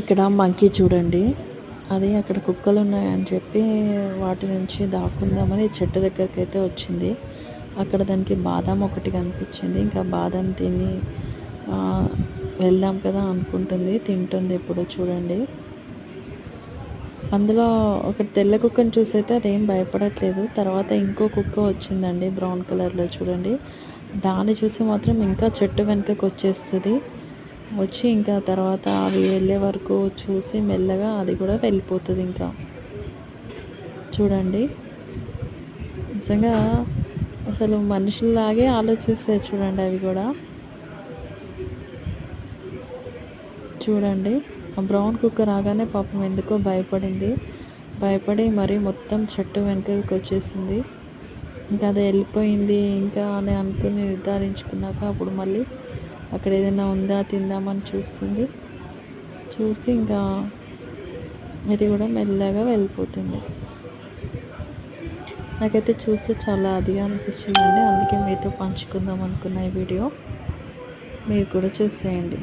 ఇక్కడ మంకీ చూడండి. అది అక్కడ కుక్కలు ఉన్నాయని చెప్పి వాటి నుంచి దాక్కుందామని చెట్టు దగ్గరకైతే వచ్చింది. అక్కడ దానికి బాదం ఒకటి కనిపించింది. ఇంకా బాదం తిని వెళ్దాం కదా అనుకుంటుంది. తింటుంది ఇప్పుడు చూడండి. అందులో ఒక తెల్ల కుక్కని చూసైతే అదేం భయపడట్లేదు. తర్వాత ఇంకో కుక్క వచ్చిందండి బ్రౌన్ కలర్‌లో చూడండి. దాన్ని చూసి మాత్రం ఇంకా చెట్టు వెనకకి వచ్చేస్తది. వచ్చి ఇంకా తర్వాత అవి వెళ్ళే వరకు చూసి మెల్లగా అది కూడా వెళ్ళిపోతుంది ఇంకా. చూడండి, నిజంగా అసలు మనుషుల్లాగే ఆలోచిస్తాయి చూడండి అవి కూడా. చూడండి, ఆ బ్రౌన్ కుక్క రాగానే పాపం ఎందుకో భయపడి మరి మొత్తం చెట్టు వెనకకి వచ్చేసింది. ఇంకా అది వెళ్ళిపోయింది ఇంకా అని అనుకుని నిర్ధారించుకున్నాక అప్పుడు మళ్ళీ అక్కడ ఏదైనా ఉందా తిందామని చూస్తుంది. చూసి ఇంకా ఇది కూడా మెల్లగా వెళ్ళిపోతుంది. నాకైతే చూస్తే చాలా అదిగా అనిపించిందండి. అందుకే మీతో పంచుకుందాం అనుకున్న ఈ వీడియో. మీరు కూడా చూసేయండి.